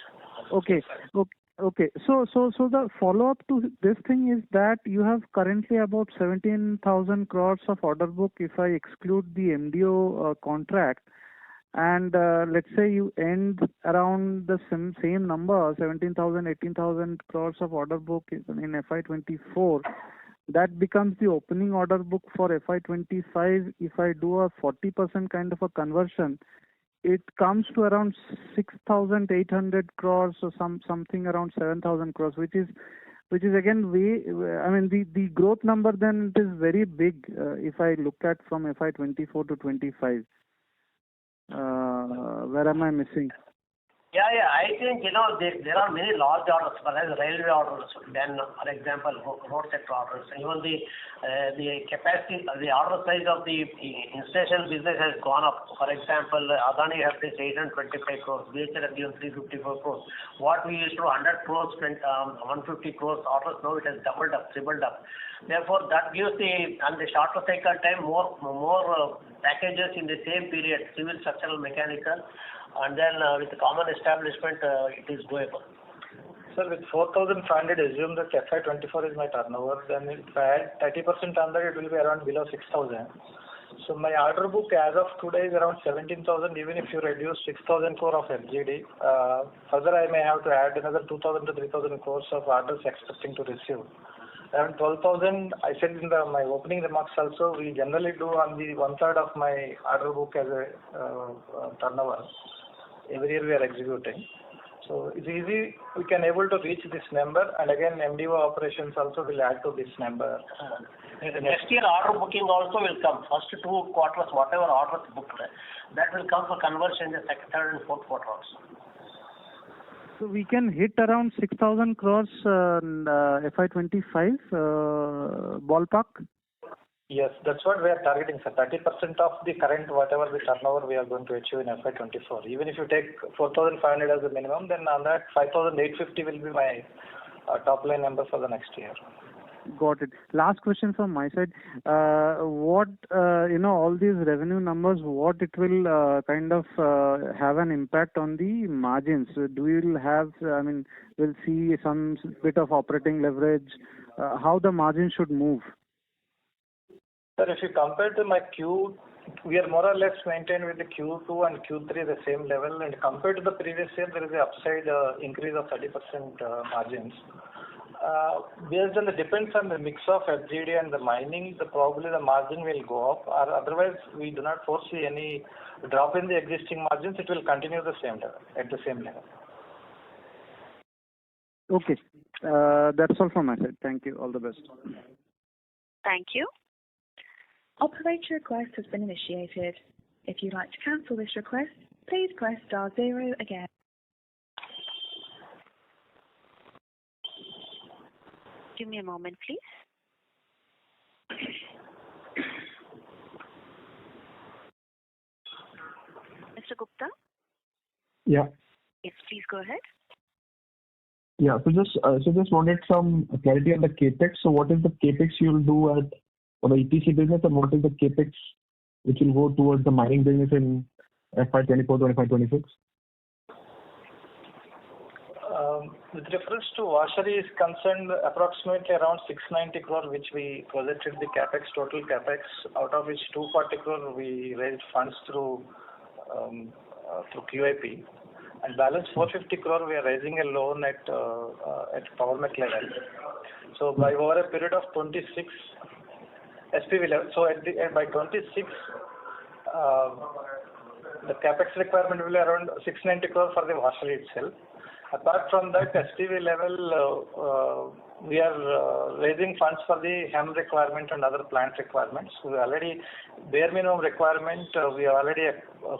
Okay. So the follow-up to this thing is that you have currently about 17,000 crores of order book if I exclude the MDO contract. And let's say you end around the same number, 17,000, 18,000 crores of order book in FY24. That becomes the opening order book for FY25. If I do a 40% kind of a conversion, it comes to around 6,800 crores or something around 7,000 crores, which is again the growth number then it is very big if I look at from FY24 to 25. Where am I missing?
Yeah. I think, there are many large orders, for as railway orders, then, for example, road sector orders. Even the capacity, the order size of the installation business has gone up. For example, Adani has this 825 crores, BHEL has given 354 crores. What we used to 100 crores, 150 crores orders, now it has doubled up, tripled up. Therefore, that gives and the shorter cycle time, more packages in the same period, civil, structural, mechanical. And then with the common establishment, it is doable.
Sir, with 4,500, assume that FY24 is my turnover. Then if I add 30% on that, it will be around below 6,000. So my order book as of today is around 17,000. Even if you reduce 6,000 crore of FGD, further I may have to add another 2,000 to 3,000 crores of orders expecting to receive. Around 12,000, I said in my opening remarks also, we generally do on the 1/3 of my order book as a turnover. Every year we are executing. So it's easy, we can able to reach this number, and again MDO operations also will add to this number.
Next year order booking also will come. First 2 quarters, whatever orders booked, that will come for conversion in the second, third and fourth quarter also.
So we can hit around 6,000 crores FY25 ballpark?
Yes, that's what we are targeting, sir. 30% of the current, whatever the turnover we are going to achieve in FY24. Even if you take 4,500 as a minimum, then on that 5,850 will be my top line number for the next year.
Got it. Last question from my side. What, all these revenue numbers, what it will kind of have an impact on the margins? Do you have, we'll see some bit of operating leverage, how the margin should move?
Sir, if you compare to my we are more or less maintained with the Q2 and Q3 the same level, and compared to the previous year, there is an upside increase of 30% margins. Based on depends on the mix of FGD and the mining, probably the margin will go up, or otherwise we do not foresee any drop in the existing margins. It will continue at the same level.
Okay. That's all from my side. Thank you. All the best.
Thank you.
Operator request has been initiated. If you'd like to cancel this request, please press star 0 again.
Give me a moment, please. Mr. Gupta?
Yeah.
Yes, please go ahead.
Yeah. So just wanted some clarity on the capex. So what is the capex you'll do for the EPC business, and what is the capex which will go towards the mining business in FY24 to FY26?
With reference to washery is concerned, approximately around 690 crore, which we projected the capex, total capex, out of which 240 crore we raised funds through QIP, and balance 450 crore we are raising a loan at Power Mech level. So by over a period of 26 SPV level, so by 26 the capex requirement will be around 690 crore for the washery itself. Apart from that, SPV level, we are raising funds for the HEM requirement and other plant requirements. We already, bare minimum requirement, we have already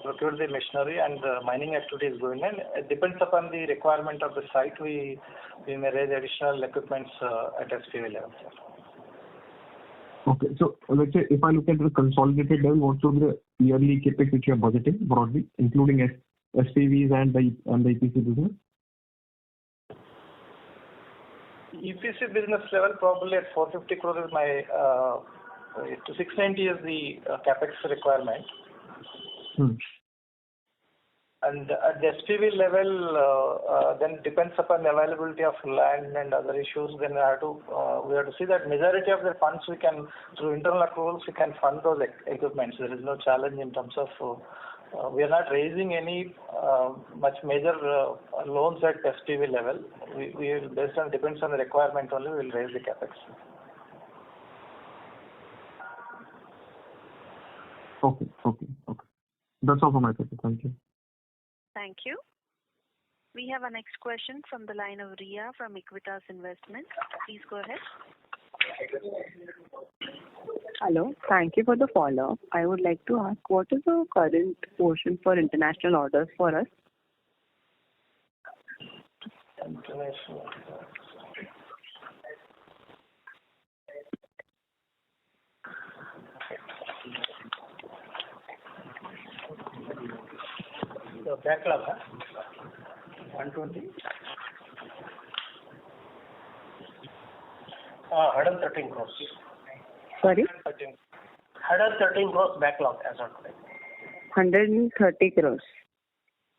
procured the machinery, and mining activity is going on. It depends upon the requirement of the site. We may raise additional equipments at SPV level.
Okay. So let's say if I look at the consolidated level, what would be the yearly capex which you are budgeting broadly, including SPVs and the EPC business?
EPC business level, probably at 450 crore is my, to 690 is the capex requirement. And at the SPV level, then depends upon the availability of land and other issues. Then we have to see that majority of the funds we can, through internal accruals, we can fund those equipments. There is no challenge in terms of, we are not raising any much major loans at SPV level. We will, based on, depends on the requirement only, we will raise the capex.
Okay. That's all from my side. Thank you.
Thank you. We have our next question from the line of Ria from Equitas Investments. Please go ahead.
Hello. Thank you for the follow-up. I would like to ask, what is the current portion for international orders for us?
International. The backlog, 120? 113 crores.
Sorry?
113 crores backlog as on today.
130 crores.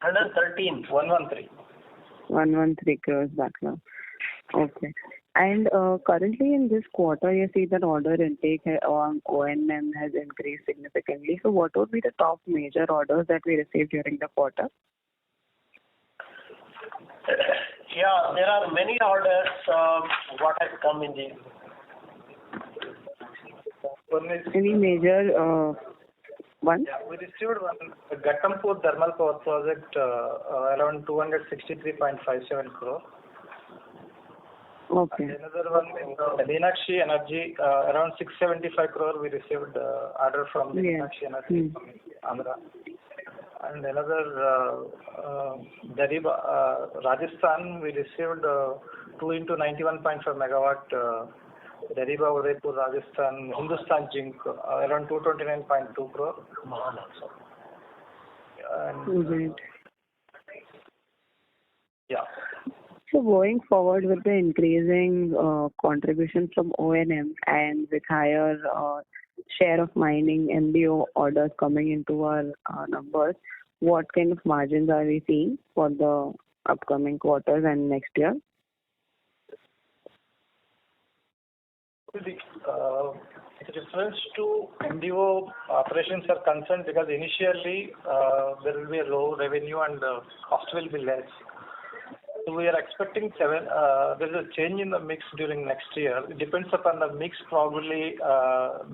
113.
113.
113 crores backlog. Okay. And currently in this quarter, you see that order intake on O&M has increased significantly. So what would be the top major orders that we received during the quarter?
Yeah, there are many orders what has come in the...
Any major one?
Yeah, we received one, Ghatampur Thermal Power Project, around 263.57 crore.
Okay.
And another one, Meenakshi Energy, around 675 crore we received order from Meenakshi Energy from Andhra. And another, Dariba, Rajasthan, we received 2 into 91.5 megawatt Dariba, Udaipur, Rajasthan, Hindustan Zinc, around 229.2 crore.
Mahan also.
Great.
Yeah.
So going forward with the increasing contribution from O&M and with higher share of mining MDO orders coming into our numbers, what kind of margins are we seeing for the upcoming quarters and next year?
With reference to MDO operations are concerned, because initially there will be a low revenue and cost will be less. So we are expecting there is a change in the mix during next year. It depends upon the mix probably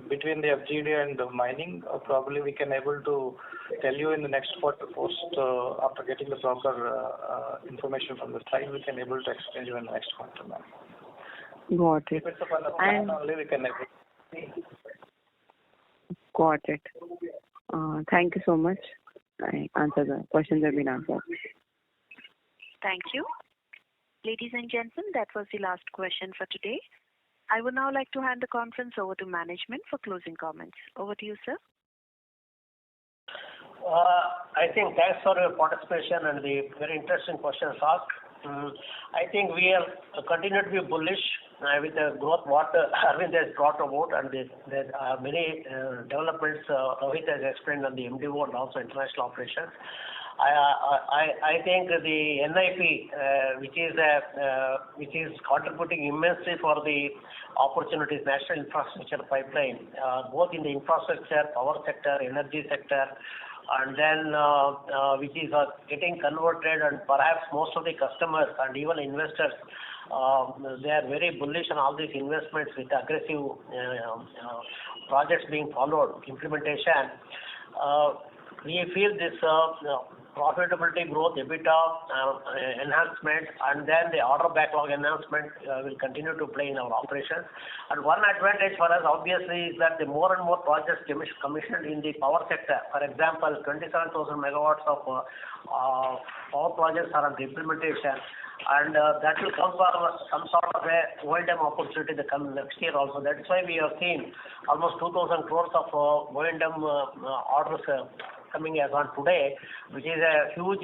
between the FGD and the mining. Probably we can able to tell you in the next quarter post after getting the proper information from the site. We can able to explain you in the next quarter, ma'am.
Got it.
Depends upon the plan only we can able.
Got it. Thank you so much. The questions have been answered.
Thank you. Ladies and gentlemen, that was the last question for today. I would now like to hand the conference over to management for closing comments. Over to you, sir.
I think thanks for your participation and the very interesting questions asked. I think we have continued to be bullish with the growth what Arvind has brought about, and there are many developments Rohit has explained on the MDO and also international operations. I think the NIP, which is contributing immensely for the opportunities, national infrastructure pipeline, both in the infrastructure, power sector, energy sector, and then which is getting converted, and perhaps most of the customers and even investors, they are very bullish on all these investments with aggressive projects being followed, implementation. We feel this profitability growth, EBITDA enhancement, and then the order backlog enhancement will continue to play in our operations. And one advantage for us obviously is that the more and more projects commissioned in the power sector, for example, 27,000 megawatts of power projects are under implementation, and that will come for some sort of a O&M opportunity that come next year also. That's why we have seen almost 2,000 crores of O&M orders coming as on today, which is a huge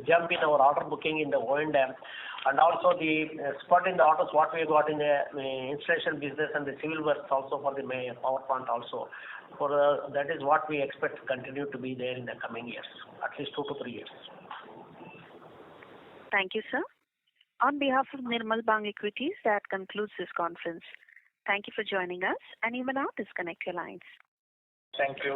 jump in our order booking in the O&M, and also the spot in the orders what we got in the installation business and the civil works also for the power plant also. For that is what we expect to continue to be there in the coming years, at least 2 to 3 years.
Thank you, sir. On behalf of Nirmal Bang Equities, that concludes this conference. Thank you for joining us, and you may now disconnect your lines.
Thank you.